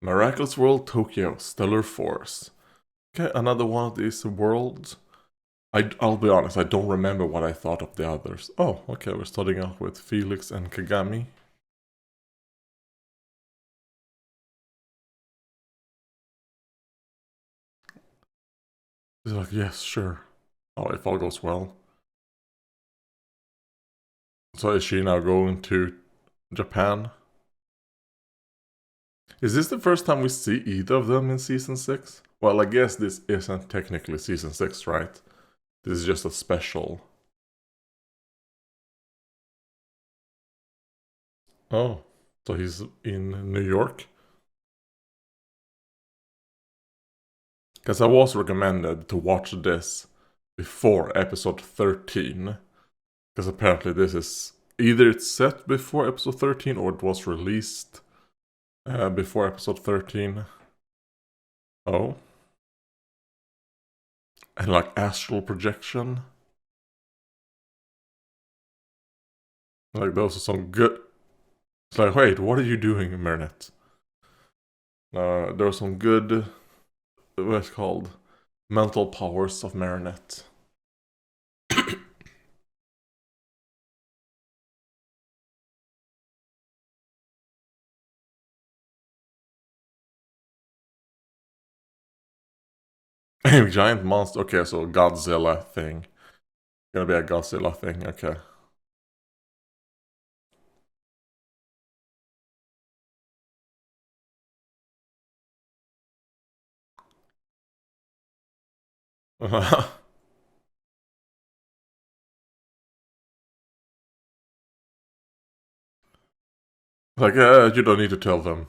Miraculous World Tokyo, Stellar Force. Okay, another one of these worlds. I'll be honest, I don't remember what I thought of the others. Oh, okay, we're starting off with Felix and Kagami. He's like, yes, sure. Oh, if all goes well. So is she now going to Japan? Is this the first time we see either of them in season 6? Well, I guess this isn't technically season 6, right? This is just a special. Oh, so he's in New York? Because I was recommended to watch this before episode 13. Because apparently this is either it's set before episode 13 or it was released before episode 13. Oh. And like astral projection. Like those are some good. It's like, wait, what are you doing, Marinette? There are some good, what's called, mental powers of Marinette. Giant monster. Okay, so Godzilla thing. Gonna be a Godzilla thing. Okay. Like, you don't need to tell them.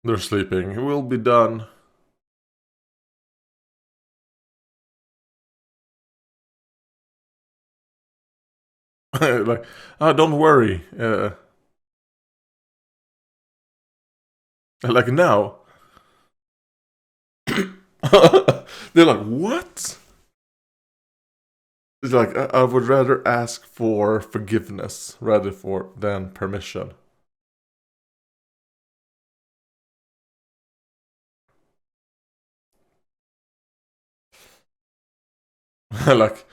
They're sleeping. It will be done. Like, don't worry. Like now. They're like, what? It's like, I would rather ask for forgiveness rather than permission. Like,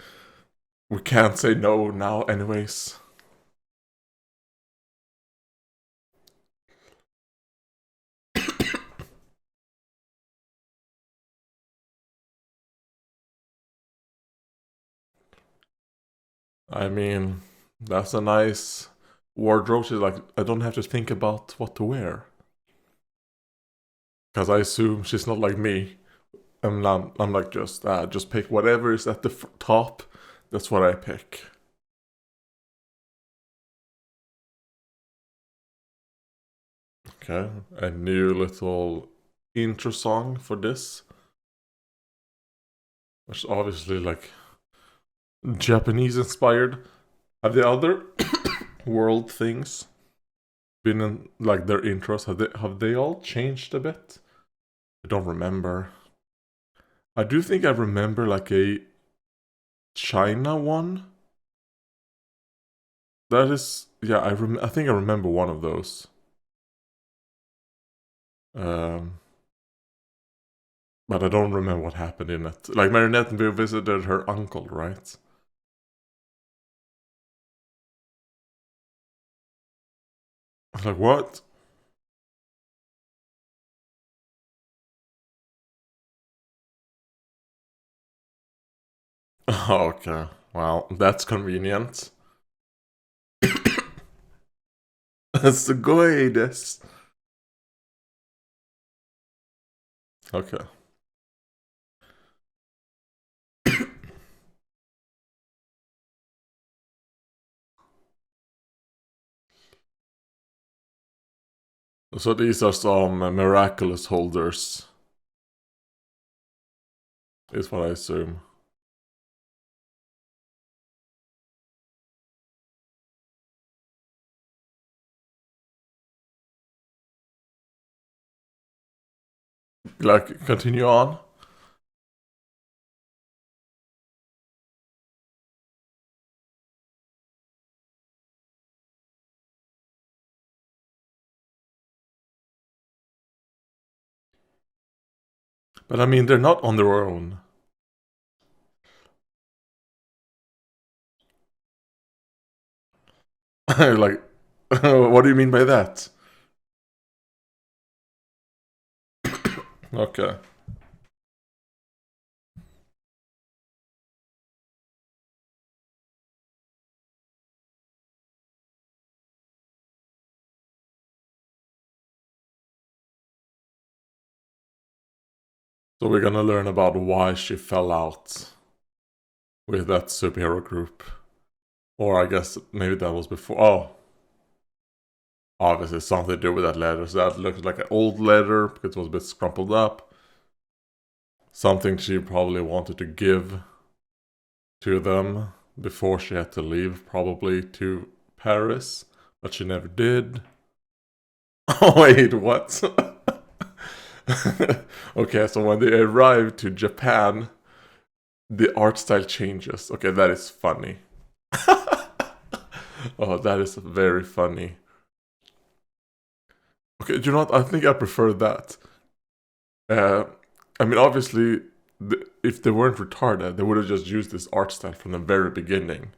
we can't say no now, anyways. I mean, that's a nice wardrobe. She's like, I don't have to think about what to wear. Because I assume she's not like me. I'm like, just pick whatever is at the top. That's what I pick. Okay, a new little intro song for this. Which is obviously like Japanese inspired. Have the other world things been in like their intros? Have they all changed a bit? I don't remember. I do think I remember like a China one. That is, yeah. I think I remember one of those. Um, but I don't remember what happened in it. Like Marinette visited her uncle, right? I was like, what? Oh, okay. Well, that's convenient. That's the greatest. Okay. So these are some miraculous holders, is what I assume. Like, continue on. But I mean, they're not on their own. Like, what do you mean by that? Okay. So we're gonna learn about why she fell out with that superhero group. Or I guess maybe that was before. Oh, obviously something to do with that letter. So that looks like an old letter because it was a bit scrumpled up. Something she probably wanted to give to them before she had to leave, probably to Paris, but she never did. Oh, wait, what? Okay, so when they arrive to Japan, the art style changes. Okay, that is funny. Oh, that is very funny. Okay, do you know what? I think I prefer that. Uh, I mean, obviously, if they weren't retarded, they would have just used this art style from the very beginning.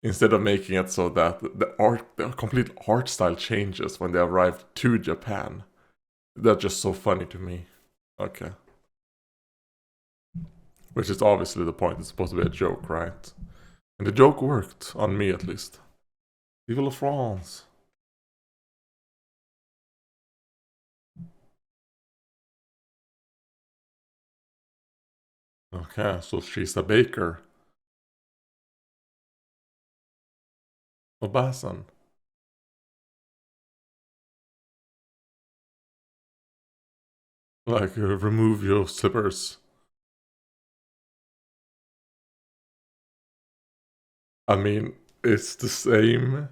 Instead of making it so that the complete art style changes when they arrive to Japan. That's just so funny to me. Okay. Which is obviously the point. It's supposed to be a joke, right? And the joke worked, on me at least. Vive la France! Okay, so she's a baker. Obasan. Like, remove your slippers. I mean, it's the same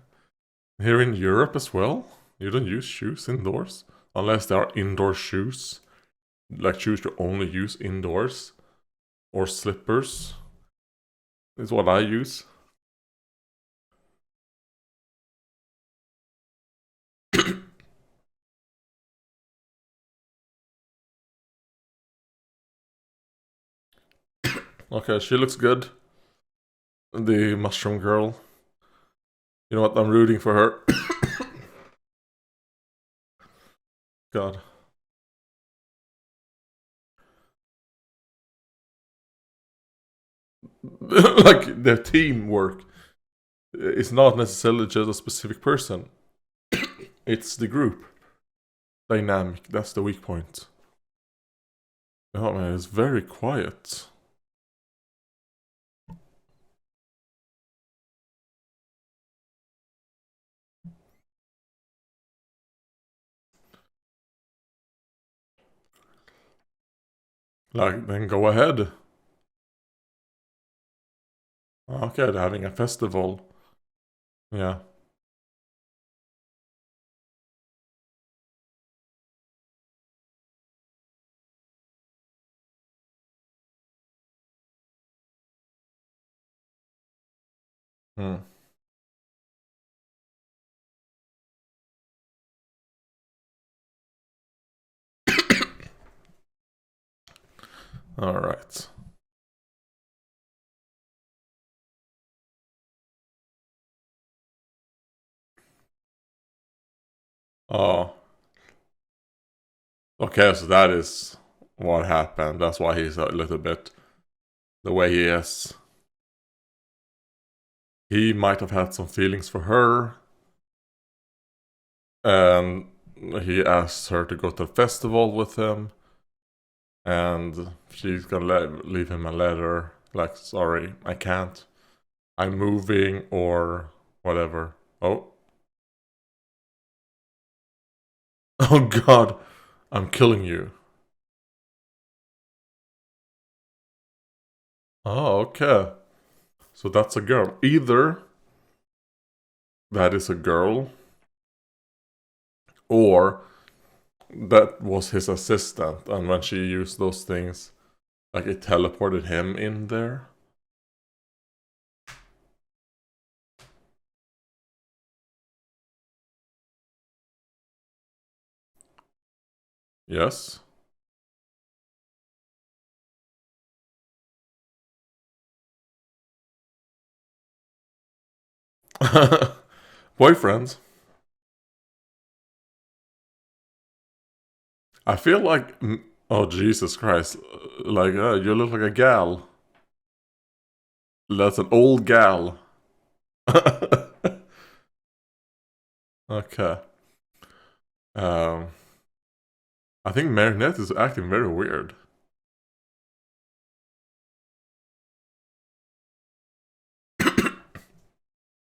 here in Europe as well. You don't use shoes indoors. Unless they are indoor shoes. Like shoes you only use indoors. Or slippers. Is what I use. Okay, she looks good. The mushroom girl. You know what? I'm rooting for her. God. Like, their teamwork is not necessarily just a specific person. It's the group dynamic. That's the weak point. Oh man, it's very quiet. Like, then go ahead. Okay, they're having a festival. Yeah. Hmm. Alright. Oh. Okay, so that is what happened. That's why he's a little bit the way he is. He might have had some feelings for her. And he asks her to go to the festival with him. And she's gonna leave him a letter like, sorry, I can't. I'm moving or whatever. Oh. Oh god, I'm killing you. Oh, okay. So that's a girl. Either that is a girl, or that was his assistant, and when she used those things, like it teleported him in there. Yes. Boyfriends. I feel like, oh Jesus Christ, like you look like a gal. That's an old gal. Okay. Um, I think Marinette is acting very weird.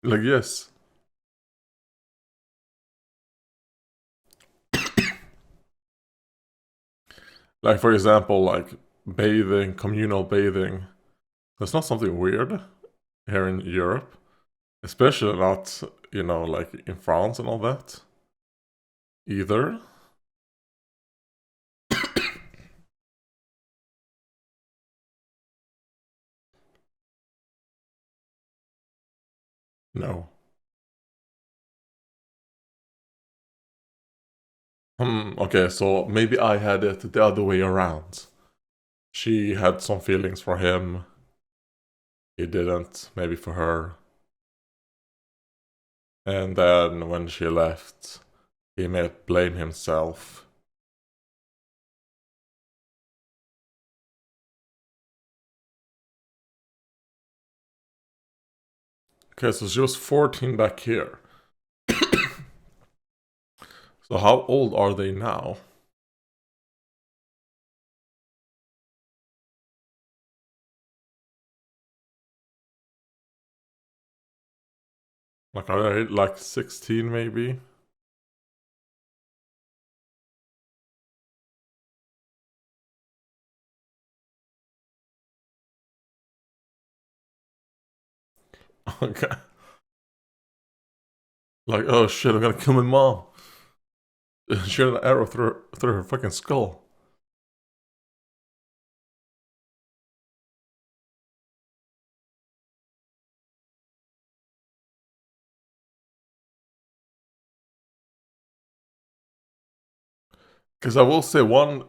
Like yes, like for example, like bathing, communal bathing. That's not something weird here in Europe, especially not like in France and all that either. No. Okay, so maybe I had it the other way around. She had some feelings for him. He didn't, maybe for her. And then when she left, he may blame himself. Okay, so she was 14 back here. So how old are they now? Like are they like 16 maybe? Okay. Like, oh shit, I'm gonna kill my mom. Shoot an arrow through her fucking skull. Because I will say one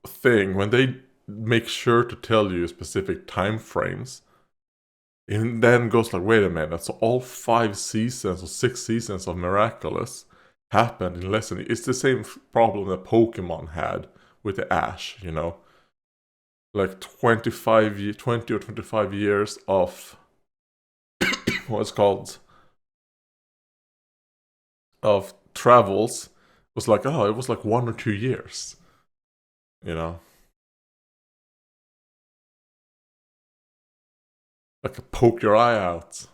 thing, when they make sure to tell you specific time frames, and then goes like, wait a minute, so all 5 seasons or 6 seasons of Miraculous happened in less than... It's the same problem that Pokemon had with the Ash. Like 20 or 25 years of what's called of travels was like, oh, it was like 1 or 2 years, you know, like poke your eye out,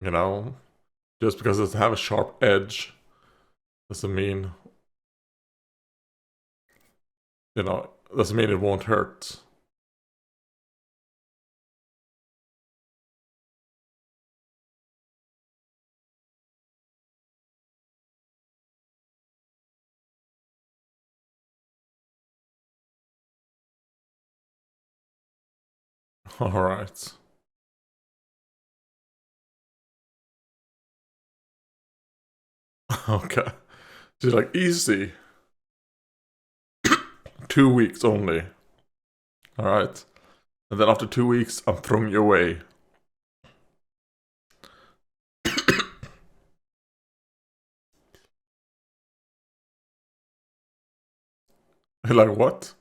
you know, just because it doesn't have a sharp edge doesn't mean, doesn't mean it won't hurt. All right. Okay. She's like, easy. 2 weeks only. All right. And then after 2 weeks, I'm throwing you away. You're like, what?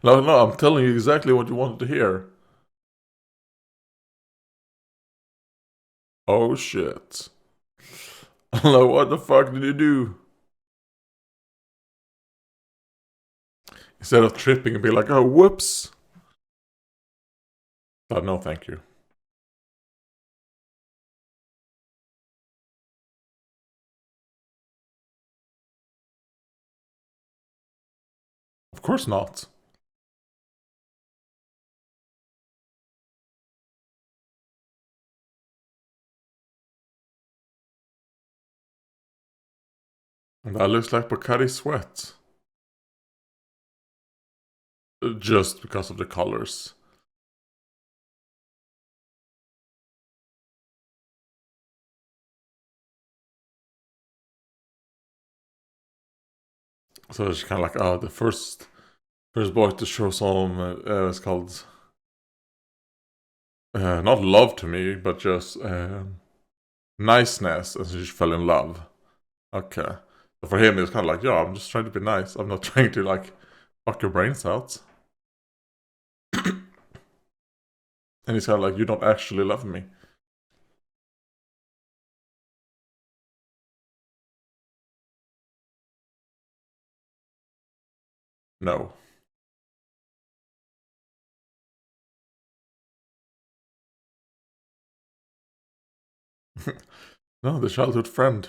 No, no, I'm telling you exactly what you wanted to hear. Oh shit. I'm like, what the fuck did you do? Instead of tripping and be like, oh, whoops. But no, thank you. Of course not. And that looks like Bacardi sweat. Just because of the colors. So it's kind of like, oh, the first boy to show some, it's called, not love to me, but just niceness, and she fell in love. Okay. So for him, it's kind of like, yeah, I'm just trying to be nice. I'm not trying to, like, fuck your brains out. And he's kind of like, you don't actually love me. No. No, the childhood friend.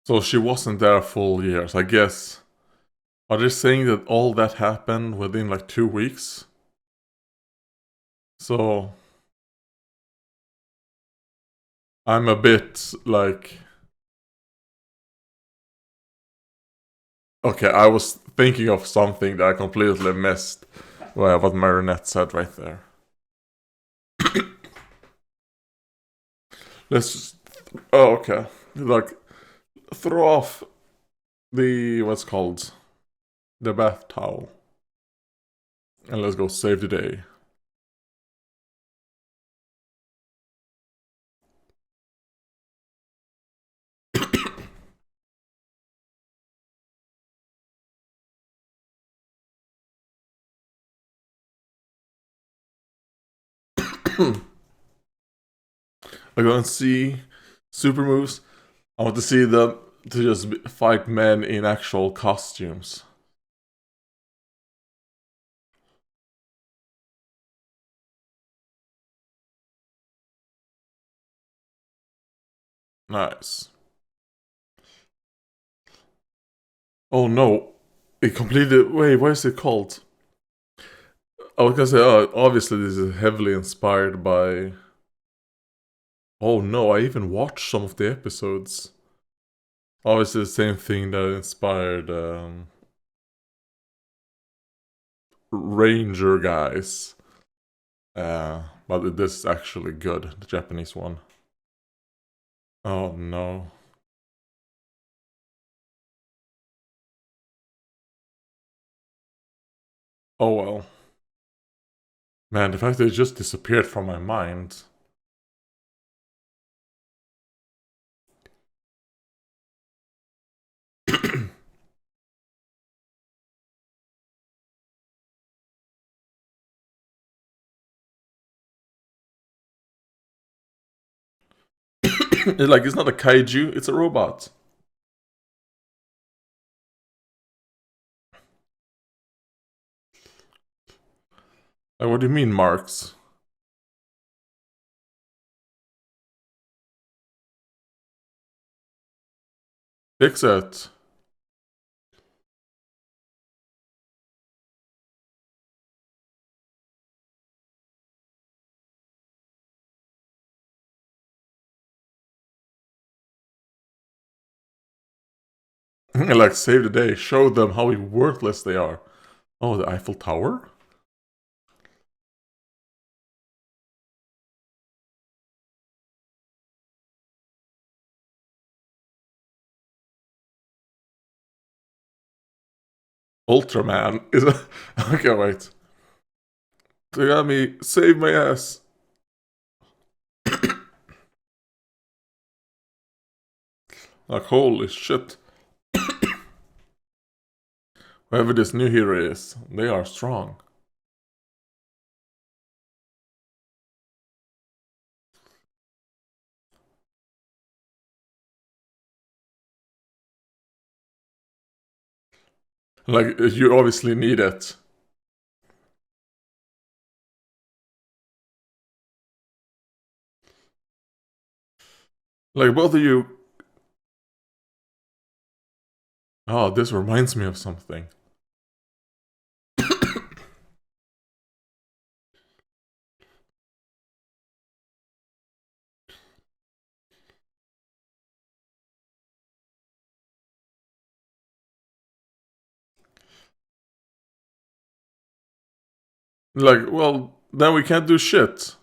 So she wasn't there a full year. So I guess, are they saying that all that happened within like 2 weeks? So I'm a bit like, okay, I was thinking of something that I completely missed. Well, what Marinette said right there. Let's just, oh, okay. Like, throw off the, what's called, the bath towel. And let's go save the day. I go and see super moves. I want to see them to just fight men in actual costumes. Nice. Oh no. It completely. Wait, what is it called? I was gonna say, oh, obviously, this is heavily inspired by. Oh no, I even watched some of the episodes. Obviously, the same thing that inspired Ranger guys. But this is actually good, the Japanese one. Oh no. Oh well. Man, the fact that it just disappeared from my mind. It's not a kaiju, it's a robot. Like, what do you mean, Marks? Fix it. Like, save the day. Show them how worthless they are. Oh, the Eiffel Tower? Ultraman is a. Okay, wait. They got me. Save my ass. Like, holy shit. Whoever this new hero is, they are strong. Like, you obviously need it. Like, both of you. Oh, this reminds me of something. Like, well, then we can't do shit.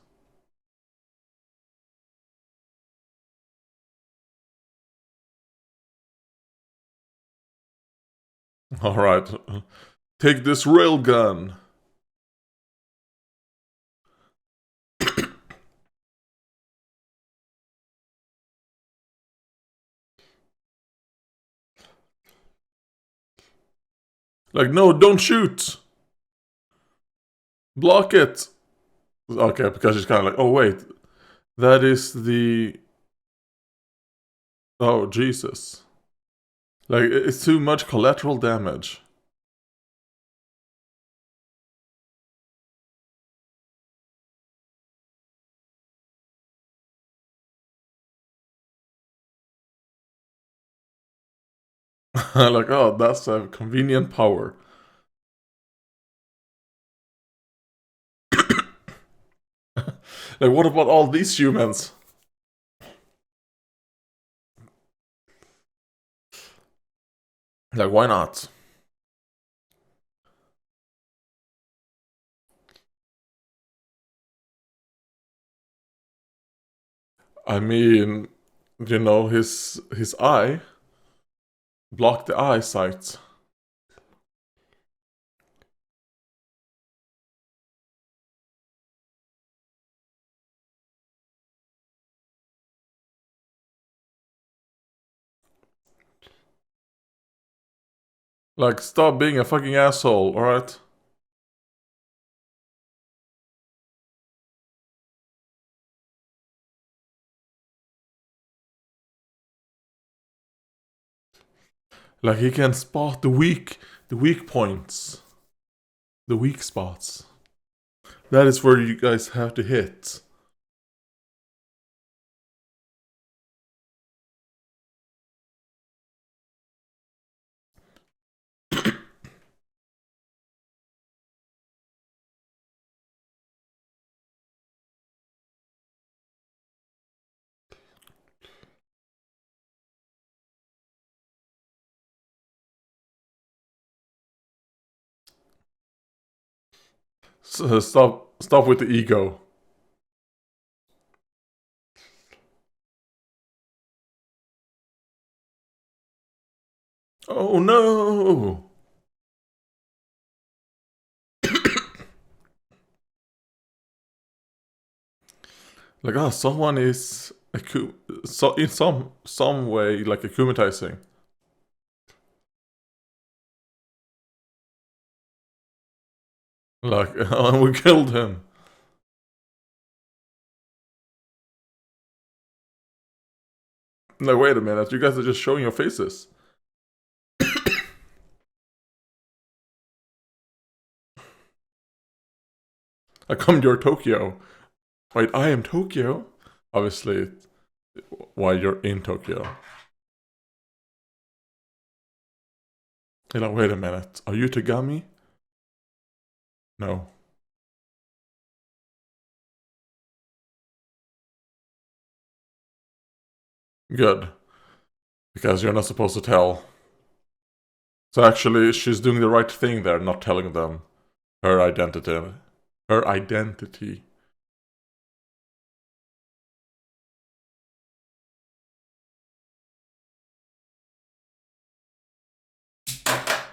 Alright. Take this railgun. Like, no, don't shoot. Block it. Okay, because she's kind of like, oh, wait. That is the... Oh, Jesus. Like, it's too much collateral damage. Like, oh, that's a convenient power. Like, what about all these humans? Like, why not? I mean, you know, his eye blocked the eyesight. Like, stop being a fucking asshole, alright? Like, he can spot the weak points, the weak spots. That is where you guys have to hit. So stop with the ego. Oh no! Like, oh, someone is so in some way like akumatizing. Like, and we killed him. No, wait a minute. You guys are just showing your faces. I come to your Tokyo. Wait, I am Tokyo? Obviously, why you're in Tokyo. You're like, wait a minute. Are you Tagami? No. Good. Because you're not supposed to tell. So actually, she's doing the right thing there, not telling them her identity. Her identity.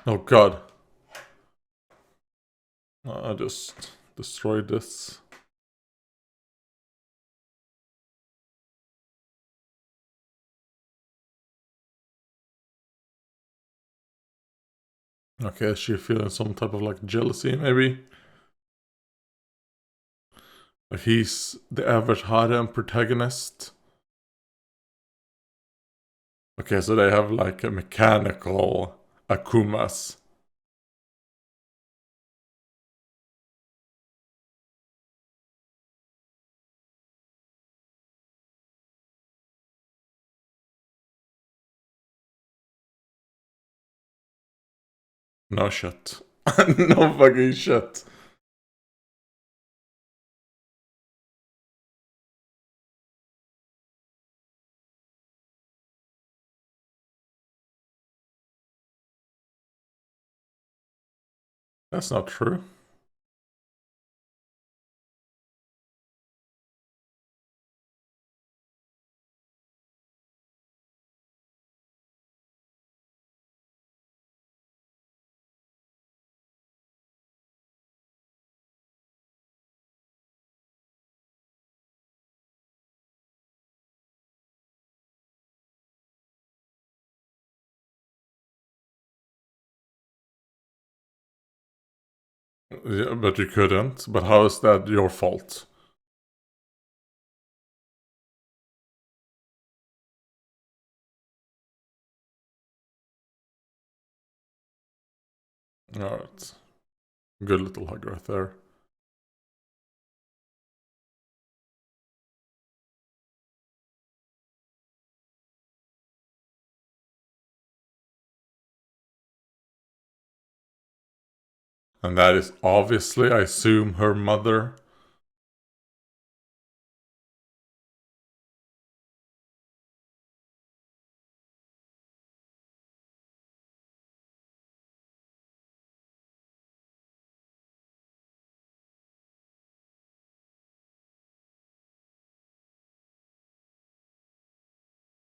Oh god. I just destroyed this. Okay, is she feeling some type of like jealousy, maybe? Like he's the average harem protagonist. Okay, so they have like a mechanical Akumas. No shit. No fucking shit. That's not true. Yeah, but you couldn't. But how is that your fault? Alright. Good little hug right there. And that is obviously, I assume, her mother.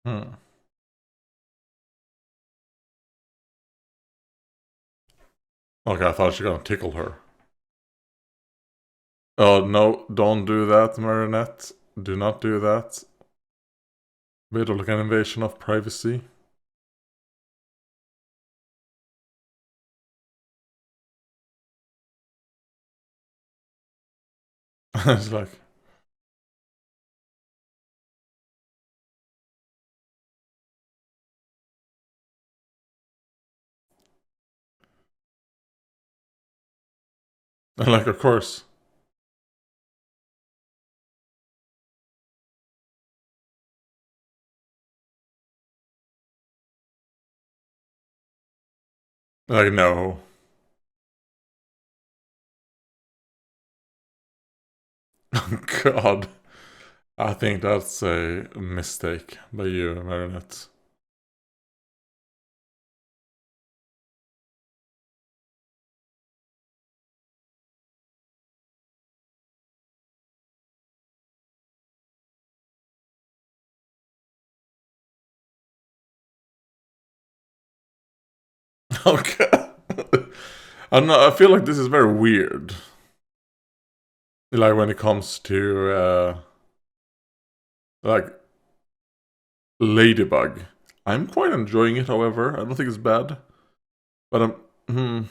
Hmm. Okay, I thought she was gonna tickle her. Oh no, don't do that, Marinette. Do not do that. Bit of like an invasion of privacy. It's like, like of course. Like no. God. I think that's a mistake by you, Marinette. Okay. I'm not, I feel like this is very weird. Like when it comes to like Ladybug. I'm quite enjoying it, however. I don't think it's bad. But it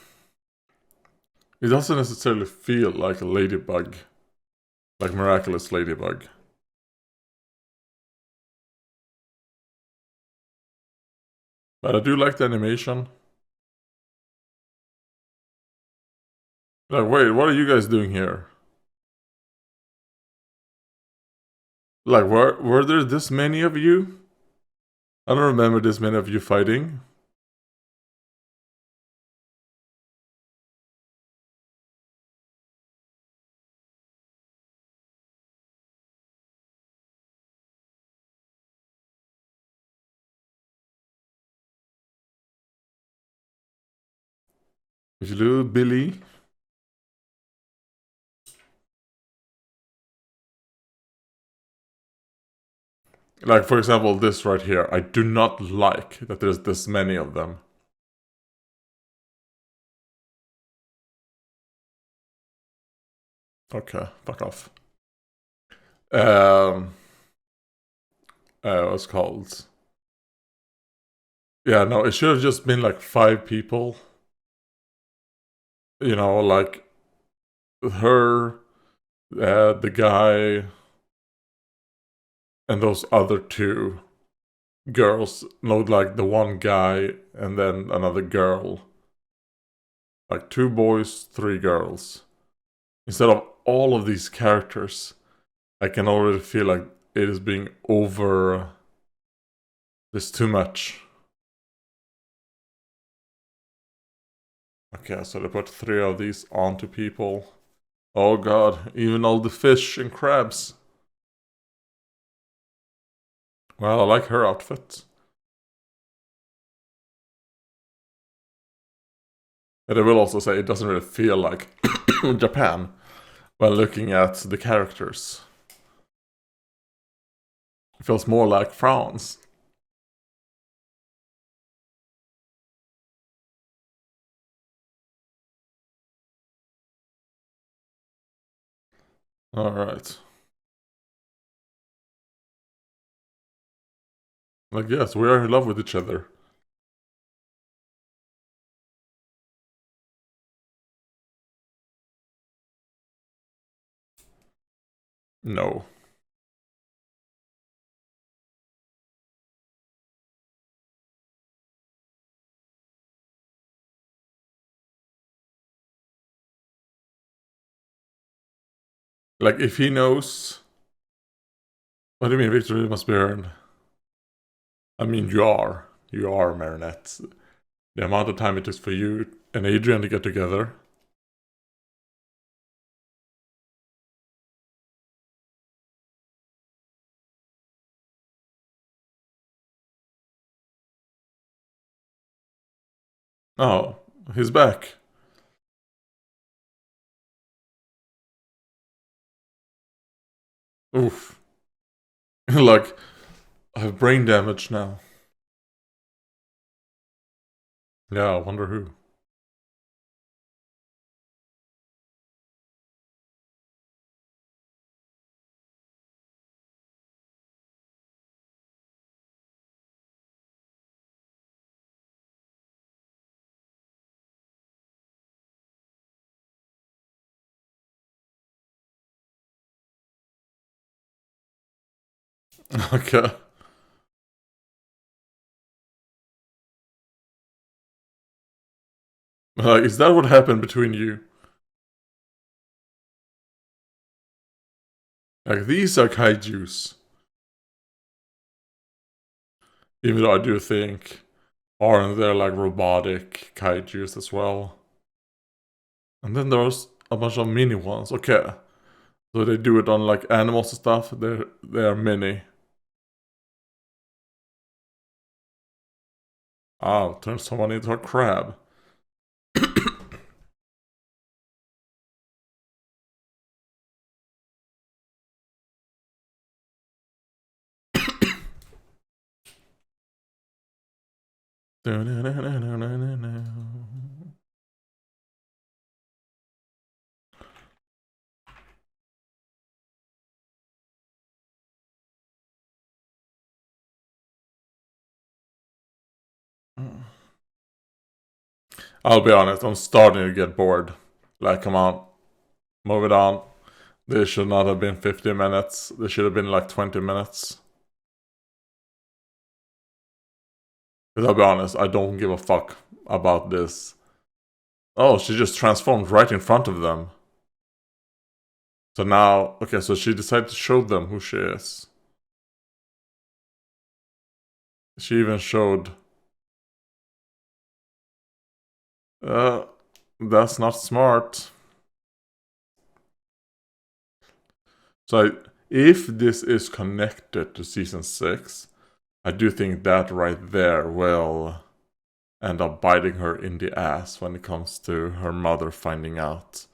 doesn't necessarily feel like a ladybug. Like Miraculous Ladybug. But I do like the animation. Like, wait, what are you guys doing here? Like, were there this many of you? I don't remember this many of you fighting. Little Billy. Like, for example, this right here. I do not like that there's this many of them. Okay, fuck off. Um, what's called? Yeah, no, it should have just been like 5 people. You know, like her, the guy, and those other two girls. Not like the one guy and then another girl. Like 2 boys, 3 girls. Instead of all of these characters, I can already feel like it is being over. There's too much. Okay, so they put 3 of these onto people. Oh god, even all the fish and crabs. Well, I like her outfit. And I will also say it doesn't really feel like Japan when looking at the characters. It feels more like France. Alright. Like, yes, we are in love with each other. No. Like, if he knows... What do you mean victory must be earned? I mean, you are. You are Marinette. The amount of time it took for you and Adrian to get together. Oh, he's back. Oof. Like, I have brain damage now. Yeah, I wonder who. Okay. Like, is that what happened between you? Like, these are kaijus. Even though I do think, aren't there like robotic kaijus as well? And then there's a bunch of mini ones. Okay. So they do it on like animals and stuff. They're mini. Ah, turn someone into a crab. I'll be honest, I'm starting to get bored. Like, come on, move it on. This should not have been 50 minutes. This should have been like 20 minutes. Because I'll be honest, I don't give a fuck about this. Oh, she just transformed right in front of them. So now, okay, so she decided to show them who she is. She even showed. Uh, that's not smart. If this is connected to season 6, I do think that right there will end up biting her in the ass when it comes to her mother finding out.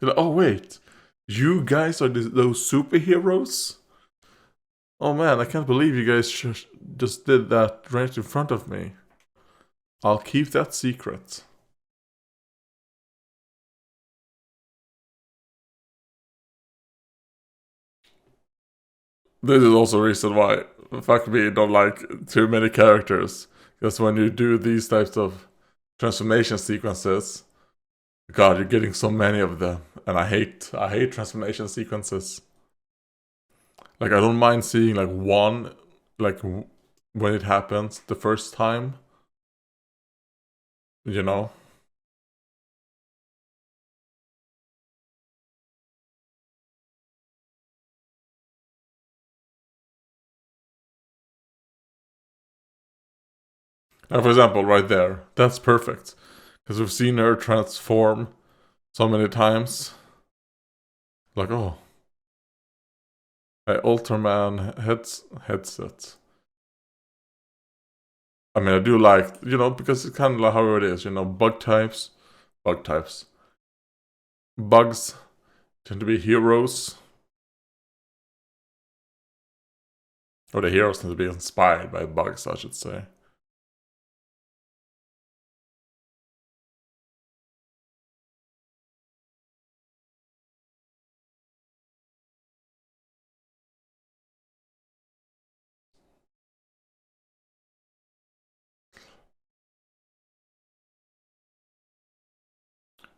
You're like, oh wait, you guys are those superheroes? Oh man, I can't believe you guys just did that right in front of me. I'll keep that secret. This is also a reason why, fuck me, don't like too many characters. Because when you do these types of transformation sequences, God, you're getting so many of them, and I hate transformation sequences. Like, I don't mind seeing like one, like when it happens the first time, you know. And for example, right there, that's perfect because we've seen her transform so many times. Like, oh, a Ultraman headset. I mean, I do like, because it's kind of like how it is, bug types. Bugs tend to be heroes, or the heroes tend to be inspired by bugs, I should say.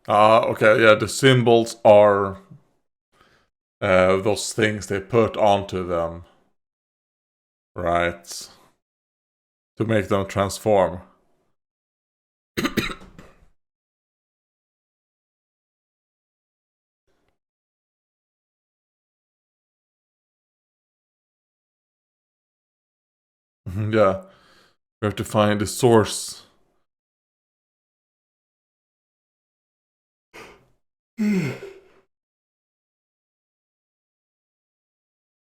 Okay, yeah, the symbols are those things they put onto them, right? To make them transform. Yeah, we have to find the source.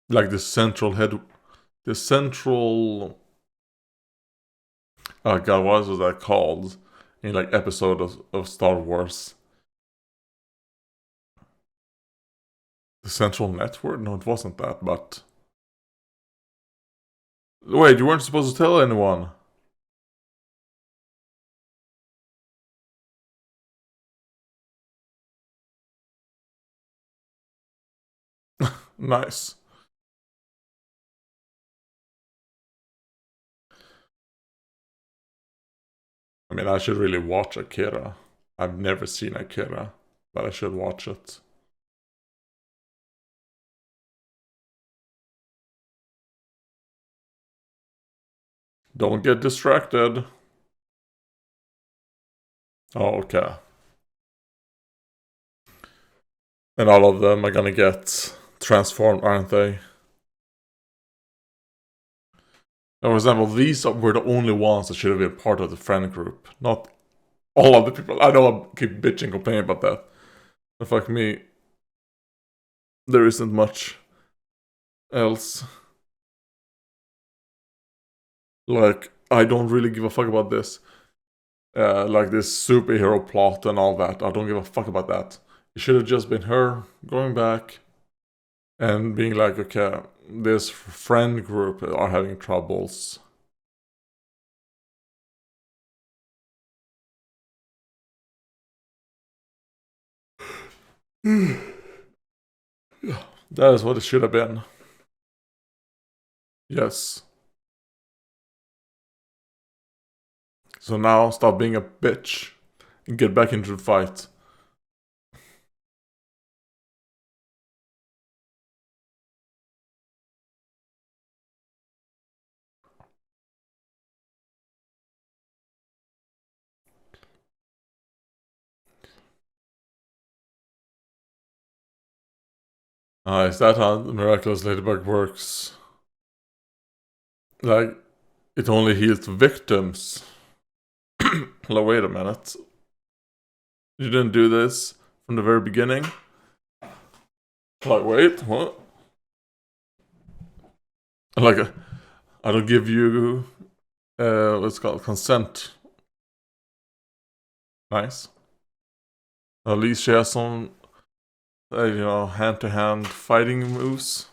Like the central head. The central. Oh god, what was that called? In like episode of Star Wars. The central network? No, it wasn't that, but. Wait, you weren't supposed to tell anyone. Nice. I mean, I should really watch Akira. I've never seen Akira, but I should watch it. Don't get distracted. Oh, okay. And all of them are gonna get transformed, aren't they? Now, for example, these were the only ones that should have been part of the friend group, not all of the people. I know I keep bitching, complaining about that. But fuck me, there isn't much else. Like, I don't really give a fuck about this. Like this superhero plot and all that. I don't give a fuck about that. It should have just been her going back and being like, okay, this friend group are having troubles. That is what it should have been. Yes. So now stop being a bitch and get back into the fight. Is that how the Miraculous Ladybug works? Like, it only heals victims. Like, wait a minute. You didn't do this from the very beginning? Like, wait, what? Like, I don't give you, what's it called, consent. Nice. At least she has some, hand-to-hand fighting moves.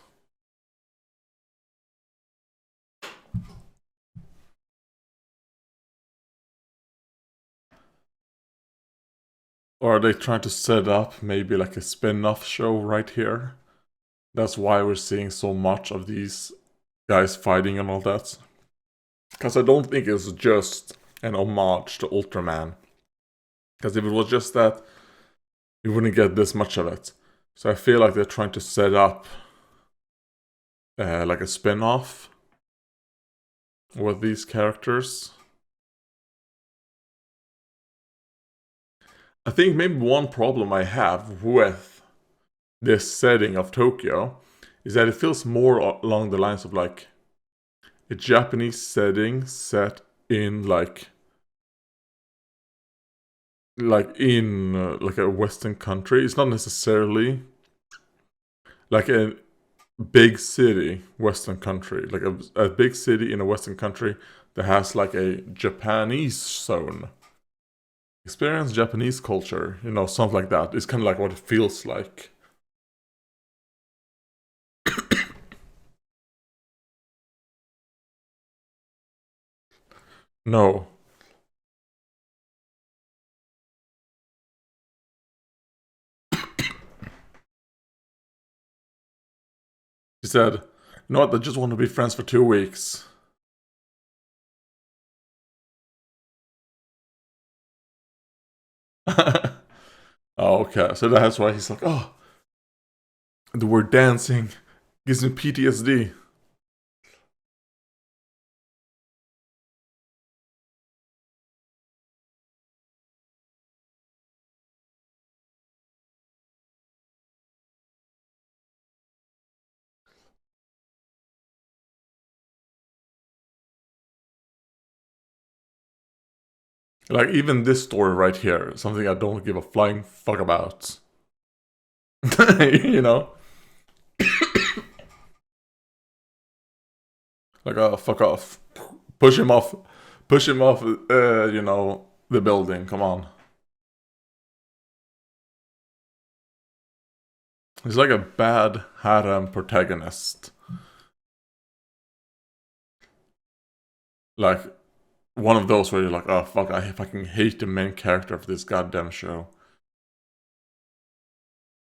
Or are they trying to set up maybe like a spin-off show right here? That's why we're seeing so much of these guys fighting and all that. Because I don't think it's just an homage to Ultraman. Because if it was just that, you wouldn't get this much of it. So I feel like they're trying to set up like a spin-off with these characters. I think maybe one problem I have with this setting of Tokyo is that it feels more along the lines of like a Japanese setting set in like like a Western country. It's not necessarily like a big city Western country, like a big city in a Western country that has like a Japanese zone. Experience Japanese culture, something like that. It's kind of like what it feels like. No. He said, you know what, I just want to be friends for 2 weeks. Oh, okay. So that's why he's like, oh, the word dancing gives me PTSD. Like, even this story right here, something I don't give a flying fuck about. You know? Like, oh, fuck off. Push him off. Push him off, the building. Come on. He's like a bad harem protagonist. Like, one of those where you're like, oh, fuck, I fucking hate the main character of this goddamn show.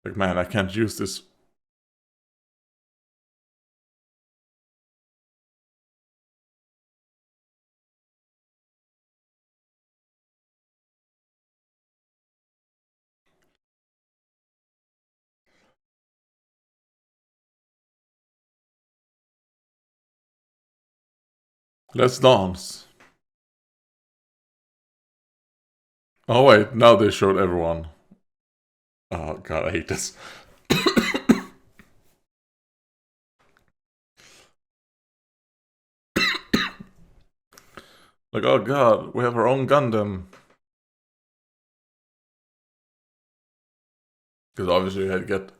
Like, man, I can't use this. Let's dance. Oh, wait, now they showed everyone. Oh, God, I hate this. Like, oh, God, we have our own Gundam. Because obviously you had to get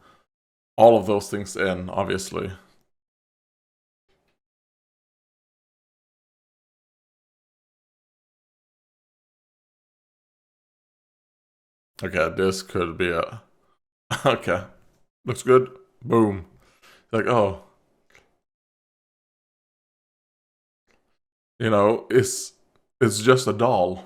all of those things in, obviously. Okay, this could be a... Okay, looks good. Boom. Like, oh, it's just a doll.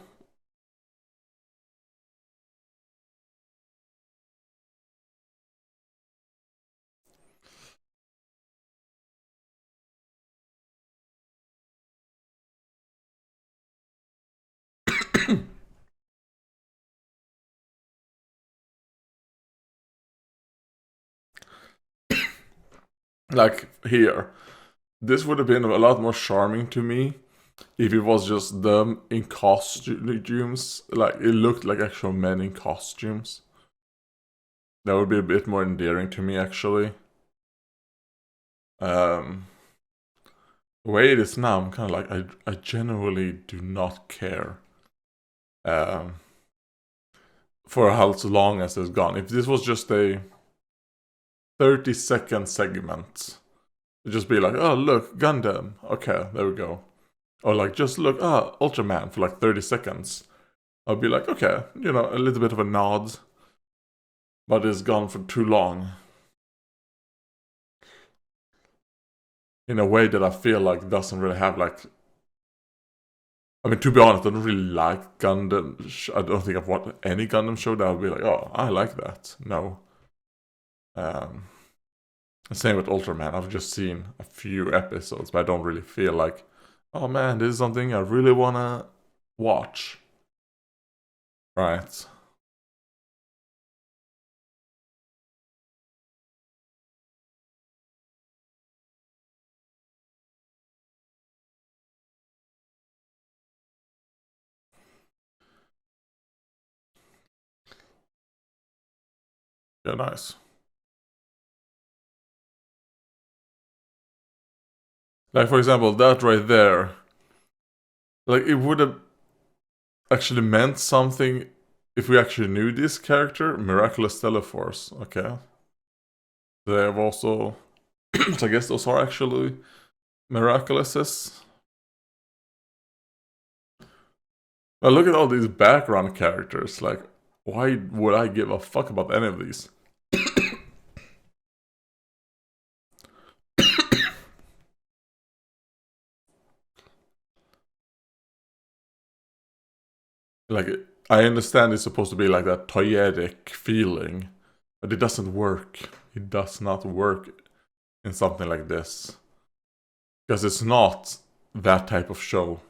Like, here. This would have been a lot more charming to me if it was just them in costumes. Like, it looked like actual men in costumes. That would be a bit more endearing to me, actually. Um, the way it is now, I'm kind of like, I genuinely do not care. Um, for how long as it's gone. If this was just a 30-second segment, it'd just be like, oh, look, Gundam. Okay, there we go. Or like, just look, Ultraman for like 30 seconds. I'll be like, okay, a little bit of a nod. But it's gone for too long. In a way that I feel like doesn't really have like... I mean, to be honest, I don't really like Gundam. I don't think I've watched any Gundam show that I'll be like, oh, I like that. No. Same with Ultraman. I've just seen a few episodes, but I don't really feel like, oh man, this is something I really wanna watch. Right. Yeah, nice. Like, for example, that right there. Like, it would have actually meant something if we actually knew this character. Miraculous Teleforce. Okay. They have also... I guess those are actually Miraculouses. But look at all these background characters. Like, why would I give a fuck about any of these? Like, I understand it's supposed to be like that toyetic feeling, but it doesn't work. It does not work in something like this. Because it's not that type of show.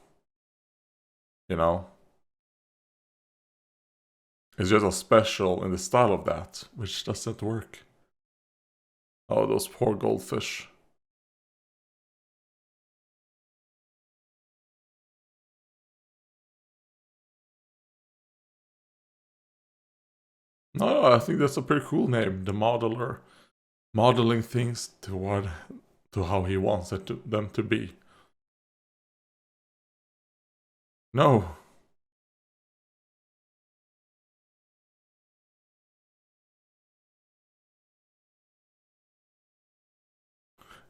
You know? It's just a special in the style of that, which doesn't work. Oh, those poor goldfish. No, I think that's a pretty cool name, the modeler. Modeling things to how he wants them to be. No.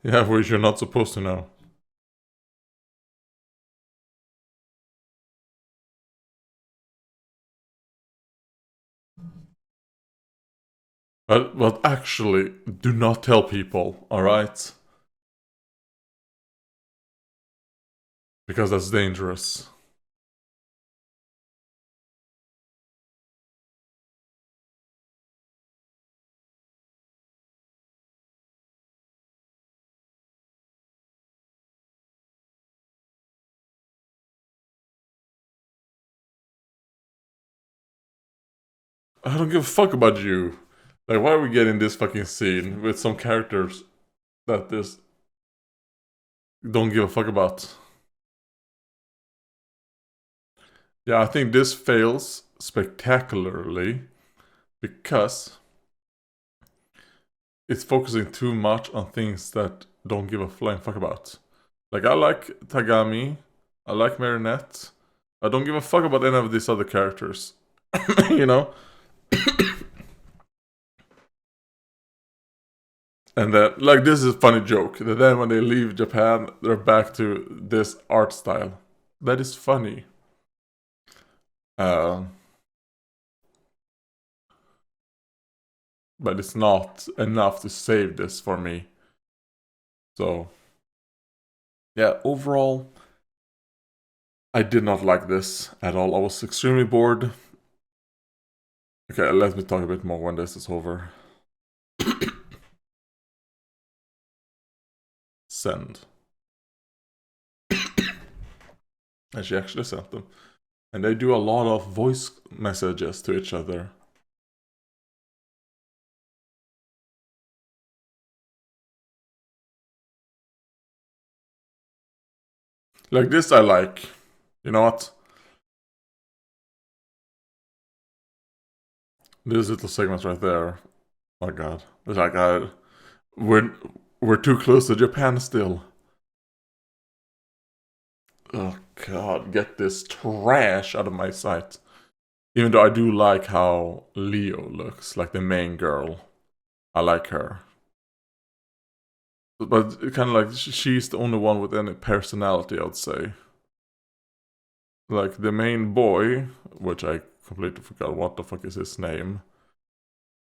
Yeah, which you're not supposed to know. But actually, do not tell people, alright? Because that's dangerous. I don't give a fuck about you. Like, why are we getting this fucking scene with some characters that this don't give a fuck about? Yeah, I think this fails spectacularly because it's focusing too much on things that don't give a flying fuck about. Like, I like Tagami, I like Marinette, I don't give a fuck about any of these other characters. You know? And then, like, this is a funny joke. That then when they leave Japan, they're back to this art style. That is funny. Uh, but it's not enough to save this for me. So, yeah, overall, I did not like this at all. I was extremely bored. Okay, let me talk a bit more when this is over. Send. And she actually sent them. And they do a lot of voice messages to each other. Like this I like. You know what? This little segment right there. Oh my god. It's like we're we're too close to Japan still. Oh god, get this trash out of my sight. Even though I do like how Leo looks, like the main girl. I like her. But kind of like she's the only one with any personality, I would say. Like the main boy, which I completely forgot what the fuck is his name.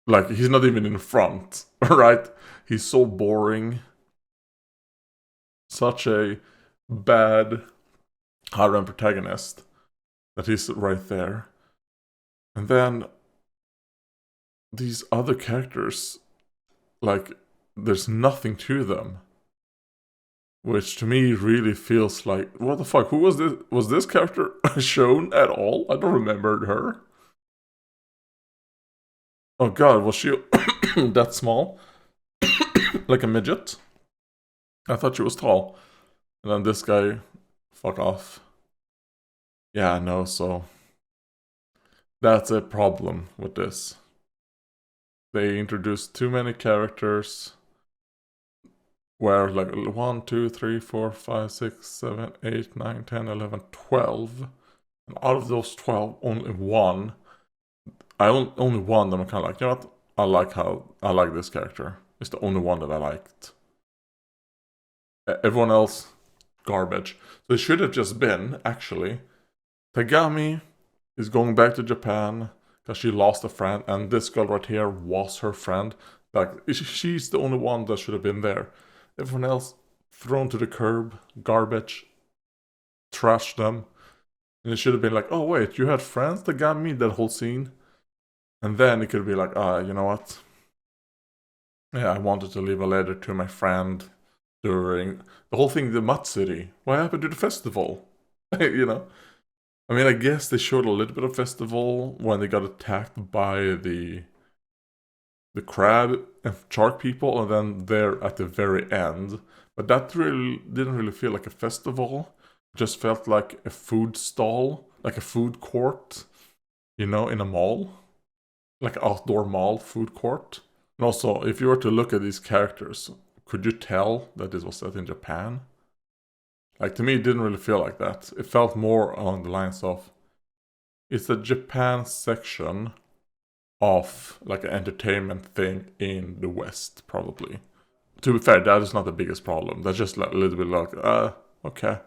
Like he's not even in front, right? He's so boring. Such a bad harem protagonist that he's right there. And then these other characters, like, there's nothing to them. Which to me really feels like, what the fuck? Who was this? Was this character shown at all? I don't remember her. Oh god, was she that small? Like a midget? I thought she was tall. And then this guy, fuck off. Yeah, no, so that's a problem with this. They introduced too many characters where like 1, 2, 3, 4, 5, 6, 7, 8, 9, 10, 11, 12. And out of those 12, only one. Only one that I'm kind of like, you know what? I like this character. It's the only one that I liked. Everyone else, garbage. So it should have just been, actually, Tagami is going back to Japan because she lost a friend, and this girl right here was her friend. Like, she's the only one that should have been there. Everyone else thrown to the curb, garbage, trash them. And it should have been like, oh wait, you had friends that got me that whole scene? And then it could be like, you know what? Yeah, I wanted to leave a letter to my friend during the whole thing, the Matsuri. What happened to the festival? You know? I mean, I guess they showed a little bit of festival when they got attacked by the crab and shark people, and then there at the very end. But that really didn't really feel like a festival. It just felt like a food stall, like a food court, in a mall, like an outdoor mall food court. And also, if you were to look at these characters, could you tell that this was set in Japan? Like, to me, it didn't really feel like that. It felt more along the lines of, it's a Japan section of like an entertainment thing in the West, probably. To be fair, that is not the biggest problem. That's just like a little bit like, okay.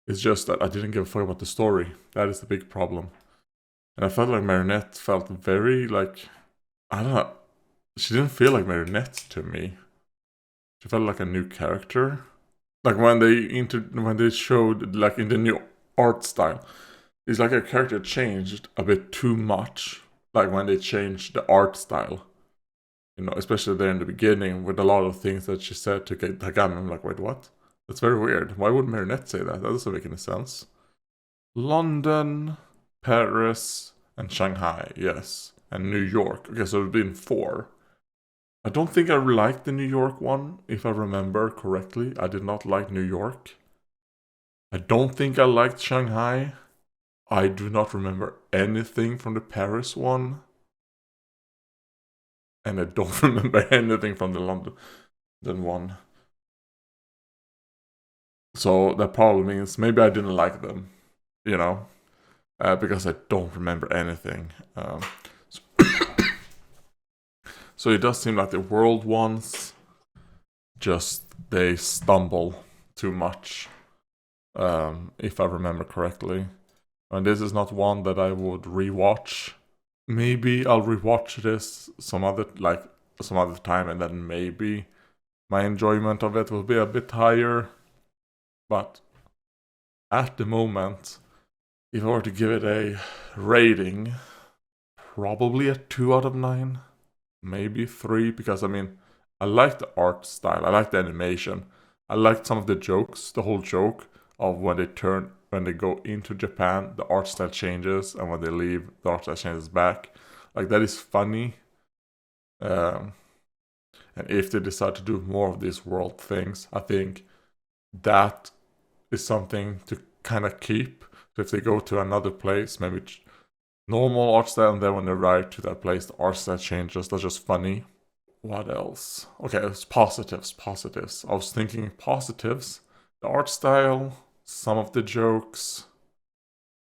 It's just that I didn't give a fuck about the story. That is the big problem. And I felt like Marinette felt very like, I don't know. She didn't feel like Marinette to me. She felt like a new character. Like when they showed like in the new art style, it's like a character changed a bit too much. Like when they changed the art style, especially there in the beginning with a lot of things that she said to get Tagami. I'm like, wait, what? That's very weird. Why would Marinette say that? That doesn't make any sense. London, Paris, and Shanghai, yes. And New York. Okay, so it's been 4. I don't think I liked the New York one, if I remember correctly. I did not like New York. I don't think I liked Shanghai. I do not remember anything from the Paris one. And I don't remember anything from the London one. So that probably means maybe I didn't like them, because I don't remember anything. So it does seem like the world ones, just they stumble too much, if I remember correctly. And this is not one that I would rewatch. Maybe I'll rewatch this some other time, and then maybe my enjoyment of it will be a bit higher. But at the moment, if I were to give it a rating, probably a 2 out of 9, maybe 3, because I mean, I like the art style, I like the animation, I liked some of the jokes, the whole joke of when they go into Japan, the art style changes, and when they leave, the art style changes back. Like, that is funny. And if they decide to do more of these world things, I think that is something to kind of keep. So if they go to another place, maybe normal art style, and then when they arrive to that place, the art style changes. That's just funny. What else? Okay, it's positives. I was thinking positives. The art style, some of the jokes.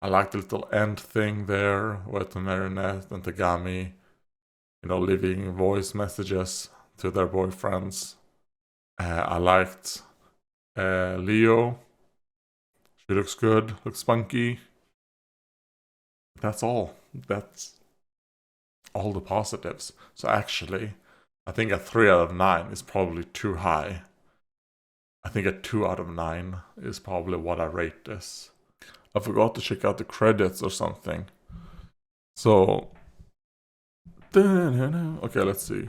I like the little end thing there with Marinette and Tagami, leaving voice messages to their boyfriends. I liked Leo. She looks good, looks spunky. That's all. That's all the positives. So actually, I think a 3 out of 9 is probably too high. I think a 2 out of 9 is probably what I rate this. I forgot to check out the credits or something. So, okay, let's see.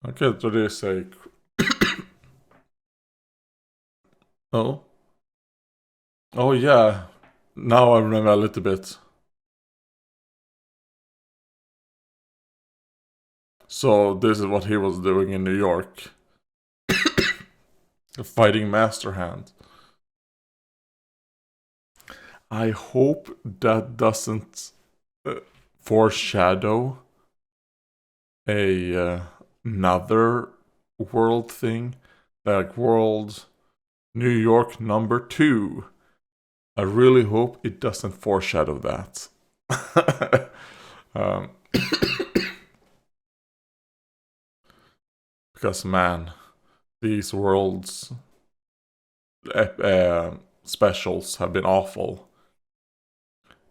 Okay, so they say, oh yeah, now I remember a little bit. So this is what he was doing in New York. Fighting Master Hand. I hope that doesn't foreshadow another world thing, like World New York number 2. I really hope it doesn't foreshadow that. Because man, these worlds specials have been awful.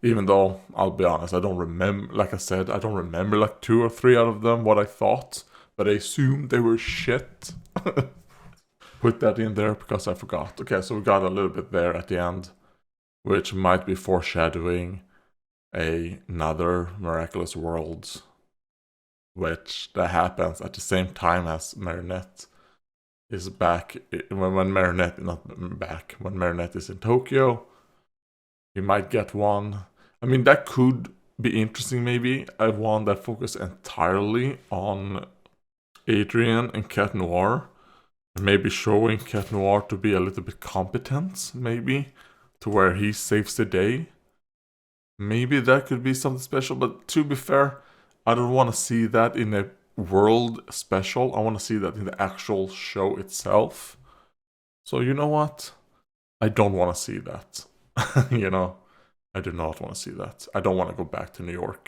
Even though, I'll be honest, I don't remember, like I said, I don't remember like 2 or 3 out of them, what I thought. But I assumed they were shit. Put that in there because I forgot. Okay, so we got a little bit there at the end, which might be foreshadowing another Miraculous World, which that happens at the same time as Marinette is back. When Marinette, not back, when Marinette is in Tokyo, We might get one. I mean, that could be interesting, maybe. One that focused entirely on Adrian and Cat Noir. Maybe showing Cat Noir to be a little bit competent, maybe, to where he saves the day. Maybe that could be something special, but to be fair, I don't want to see that in a world special. I want to see that in the actual show itself. So you know what? I don't want to see that. You know, I do not want to see that. I don't want to go back to New York.